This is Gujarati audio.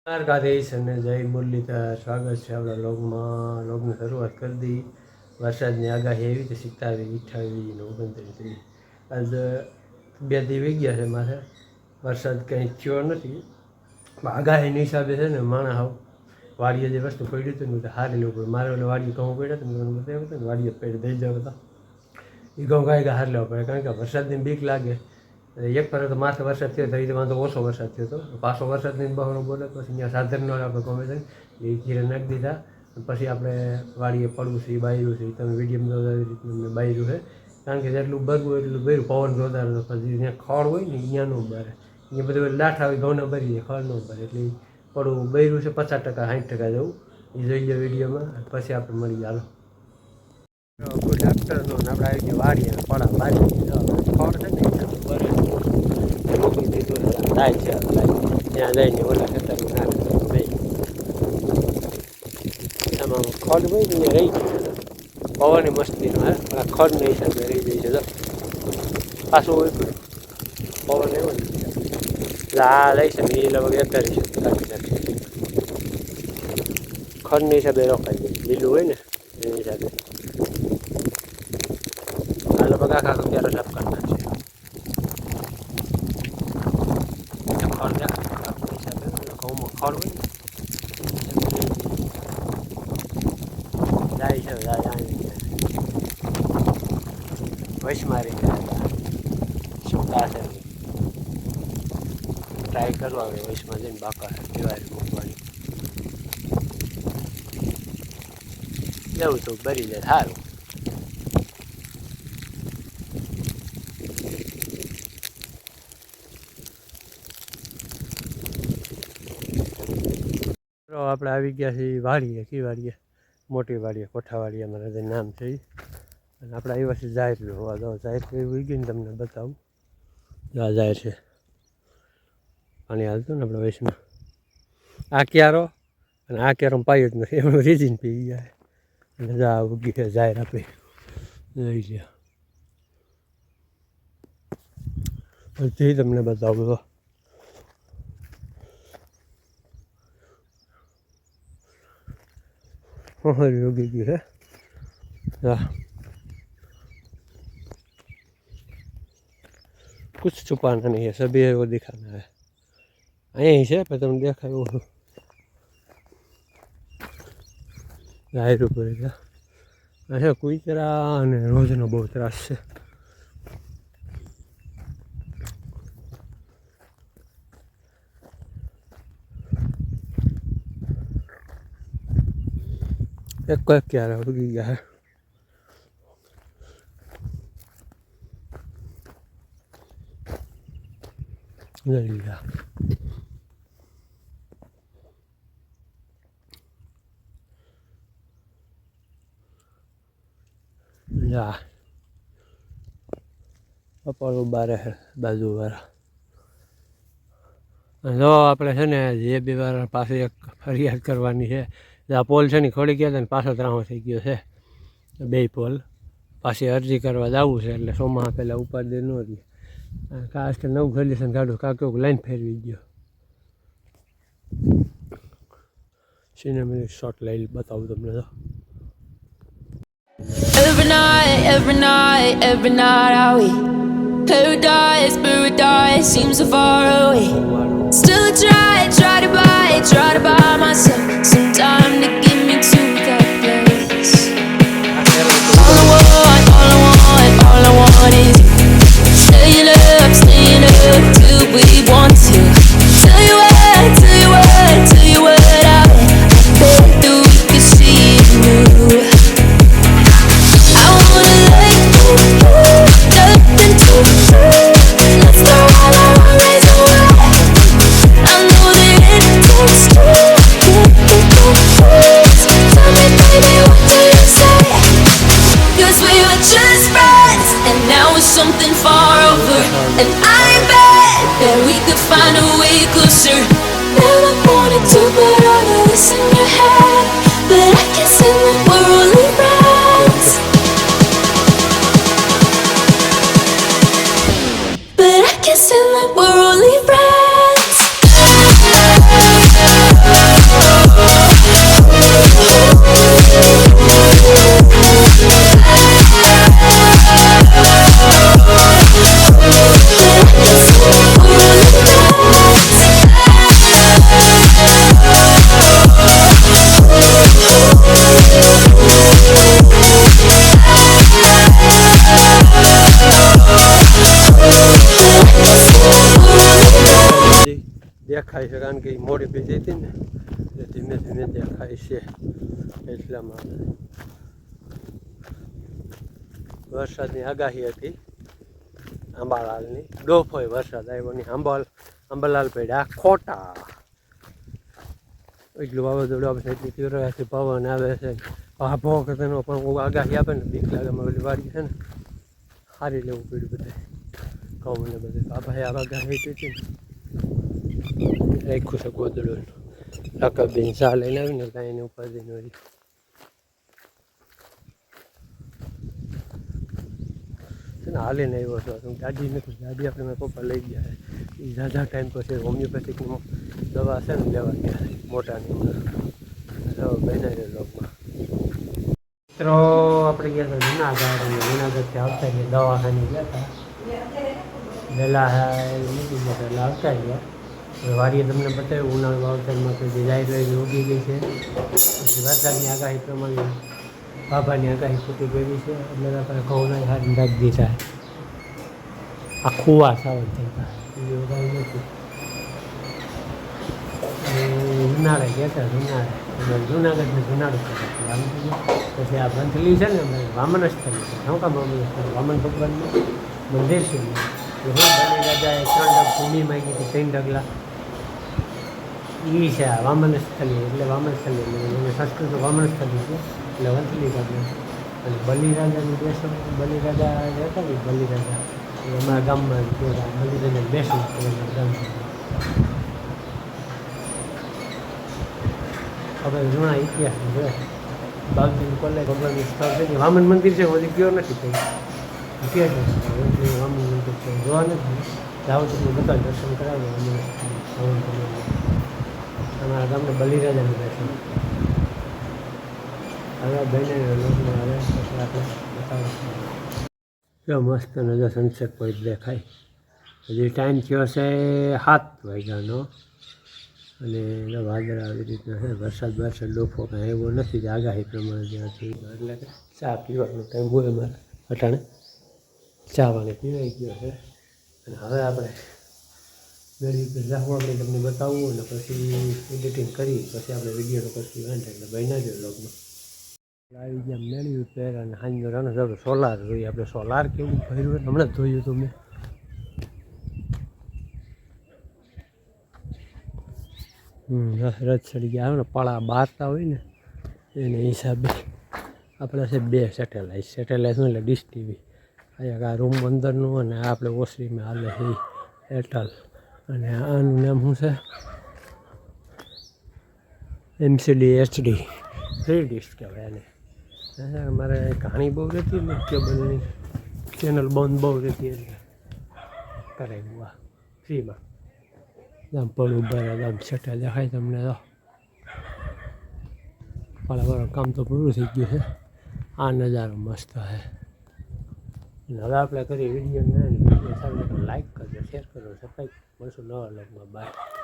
દ્વારકાધીશ અને જય મુરલીધર. સ્વાગત છે આપણા લોગની શરૂઆત કરી દી. વરસાદની આગાહી એવી તો 27, 28 ને 29. આજ 2 દી વી ગયા છે મારે. વરસાદ કંઈ થયો નથી. આગાહીના હિસાબે છે ને માણસ વાડીએ જે વસ્તુ પડ્યું હતું ને તો હારી લેવું પડે. મારે એટલે વાડીએ ઘઉં પડ્યા હતા ને બતાવ્યું હતું ને વાડીએ પેડ દઈ જાવ હતા એ ઘઉં કાંઈ હાર લેવા પડે, કારણ કે વરસાદની બીક લાગે. એક પર તો માથે વરસાદ થયો તો એ વાંધો ઓછો વરસાદ થયો હતો. પાછો વરસાદની બહાર બોલે પછી અહીંયા સાધનનો આપણે ગમે છે એ ઘીરે નાખી દીધા. પછી આપણે વાડીએ પડવું છે એ બાયરું છે, તમે વિડીયોમાં બાયરું છે. કારણ કે જેટલું બરવું એટલું બર્યું, પવન જોરદાર હતો. પછી જ્યાં ખડ હોય ને અહીંયા ન બરે, અહીંયા બધું લાઠા હોય ઘઉંને ભરી જાય, ખડ ન ભરે. એટલે પડવું બર્યું છે 50%, 60% જેવું. એ જોઈ લો વિડીયોમાં. પછી આપણે મળી ચાલો ગુડ આફ્ટરનૂન. આપણે આવી ગયા વાડીએ પડા બારી ખડ છે ને બરે મૂકી દીધું લાય છે. ત્યાં લઈને ઓલા ખેતરમાં નાખે ભાઈ એમાં ખડ હોય ને રહી ગયું. પવન મસ્તીનો હે પણ ખડના હિસાબે રહી જાય છે. પાછું હોય પવન એવો ને આ લઈ છે ને એ લગભગ 11 કાઢી નાખે. ખડના હિસાબે રોકાઈ જાય, લીલું હોય ને એ હિસાબે. આ લગભગ આખા ક્યારે સાફ કરી નાખશે. ખડ હોય જાય છે વૈશ મારી જાય શું થશે. ટ્રાય કરવા આવે વૈશમાં જઈને બાકા દિવાળી મૂકવાની લેવું તો ભરી જાય સારું. આપણે આવી ગયા છીએ વાડીએ. કી વાડીએ? મોટી વાડીએ, કોઠાવાડી અમારા જે નામ છે. અને આપણે આવ્યા છીએ જાહેર હોવા દો. જાહેર એવી ગઈ ને તમને બતાવું. આ જાહેર છે, પાણી હાલતું ને આપણે વૈશમાં. આ ક્યારો અને આ ક્યારો પાયું જ નથી, એમનું રીઝન પી ગયા. અને જા ઉગી છે જાહેર આપી લઈ ગયા. બધી તમને બતાવું. उगी गई है कुछ छुपाना नहीं है, सभी वो दिखाना है. यहीं से पर तुम देखा वो जाहिर पड़ेगा. अच्छा कोई तरह ने रोज नो बहुत त्रास है. एक को क्या रहा उगी गया है. ले लिया या અપાળો બારે બાજુવાળા. જો આપણે છે ને જે બે વાર પાસે એક ફરિયાદ કરવાની છે. આ પોલ છે ને ખોડી ગયા હતા ને પાછો ત્રાહો થઈ ગયો છે. 2 પોલ પાછી અરજી કરવા જવું છે. એટલે સોમાં પહેલાં ઉપાડી ન હતી. ખાસ કે નવું સોલ્યુશન કાઢું કાંક લાઈન ફેરવી ગયો. સિનેમેટિક શોટ લઈ બતાવું તમને. તો every night are we paradise seems so far away. Still try to buy myself some time to get me to that place. All I want is staying up till we want to. Tell you what I bet that we could see it new. I wanna let you nothing to prove. Let's throw all our worries away. I know that it takes two to get through. કારણ કે એ મોડી પી જઈ હતી ને એટલે ધીમે ધીમે દેખાય છે એટલામાં. વરસાદની આગાહી હતી અંબાલાલની, ડોફોય વરસાદ આવ્યો નહીં. અંબાલાલ પડ્યા ખોટા. એટલું વાવાઝોડું આવે છે, એટલી તીવ્રતાથી પવન આવે છે, ભાભો કરતાનો પણ આગાહી આપે ને બીક લાગે. ઓલી વાડી છે ને સારી લેવું પડ્યું બધે ઘઉં ને બધે. બાબાએ આગાહી હતી ને રાખ્યું છે ગોદડું. રકબીન સા લઈને આવીને કાંઈ એની ઉપાધિ ન રહી. હાલીને આવ્યો હતો, ગાડી નથી, ગાડી આપણે મારા પપ્પા લઈ ગયા છે. એ ઝાઝા ટાઈમ પછી હોમિયોપેથિકની દવા છે ને લેવા ગયા મોટાની અંદર બનાવેલ લોકમાં. મિત્રો આપણે ગયા હતા જુનાગઢ, અને જુનાગઢથી આવતા ગયા દવાખાને ગયા હતા વહેલા મૂકી ગયા હતા એટલે આવતા ગયા. વાડીએ તમને બતાવ્યું ઉનાળુ વાવતરમાં તો જે જાહેર ઉગી ગઈ છે. પછી વરસાદની આગાહી પ્રમાણે બાબાની આગાહી ફૂટી ગઈ છે એટલે આપણે ઘઉંના હારી રાખી દીધા. આ ખુવા સાવજ થતા બીજું કાંઈ નથી. ઉનાળે ગયા હતા જુનાગઢને જુનાળું કરે પછી આ મંથલી છે ને વામન સ્થળ છે. શું કામ વામન સ્થળ? વામન ભગવાનનું મંદિર છે. બલિ રાજાએ 3 ડગ ભૂમિ માંગી હતી, 3 ડગલા. એ છે આ વામન સ્થળી, એટલે વામન સ્થળી એટલે સંસ્કૃત વામન સ્થળી છે એટલે વંથલી ગામ. અને બલિરાજાની બેસો, બલિરાજા હતા ને બલિરાજા અમારા ગામમાં બલિરાજાને બેસવું ગામ. હવે જૂના ઇતિહાસ જોડે બાગજી કોલેજ ભગવાનનું સ્થળ છે કે વામન મંદિર છે, હજી ગયો નથી કંઈ ઇતિહાસ વામન મંદિર છે, જોવા નથી. જાઓ તમને બધા દર્શન કરાવે વામન અમારા ગામને બલિરાજાનું દર્શન. હવે બહેને લોકોને હવે પછી આપણે બતાવો. જો મસ્ત નજર સનસેટ પોઈન્ટ દેખાય. હજી ટાઈમ થયો છે 7 વાગ્યાનો અને વાદળ આવી રીતના છે. વરસાદ ડોફો કાંઈ એવો નથી જે આગાહી પ્રમાણે જ્યાંથી. એટલે કે ચા પીવાનો ટાઈમ હોય અમારે અટાણે ચા પાણી પીવાઈ ગયો છે. અને હવે આપણે ગાડી ઉપર જાવું, આપણે તમને બતાવવું અને પછી એડિટિંગ કરી પછી આપણે વિડીયોનો પછી વાંધો એટલે બન્યા જ લોગમાં આવી ગયા મેળવી ઉપર. અને સાંજનો રાનો આપણે સોલાર જોઈએ. આપણે સોલાર કેવું ભર્યું હમણાં જ જોયું હતું મેં. રથ ચડી ગયા આવે ને પળા બારતા હોય ને એને હિસાબે આપણે છે 2 સેટેલાઇટ શું એટલે ડીશ ટીવી. આ રૂમ અંદરનું અને આપણે ઓસરીમાં હાલે છે એરટેલ. અને આનું નામ શું છે MCD HD 3 ડીશ કહેવાય એને. અમારે કહાણી બહુ રહેતી ને કેબલની ચેનલ બંધ બહુ રહેતી એટલે કરાવ્યું આ ફ્રીમાં. આમ પણ ઉભા આમ છટા દેખાય તમને તો પાળા કામ તો પૂરું થઈ ગયું છે. આ નજારો મસ્ત છે. અને હવે આપણે કરીએ વિડીયો સારું લાઈક કરજો, શેર કરજો, સબસ્ક્રાઈબ. મળશું નવા લોકમાં. બાય.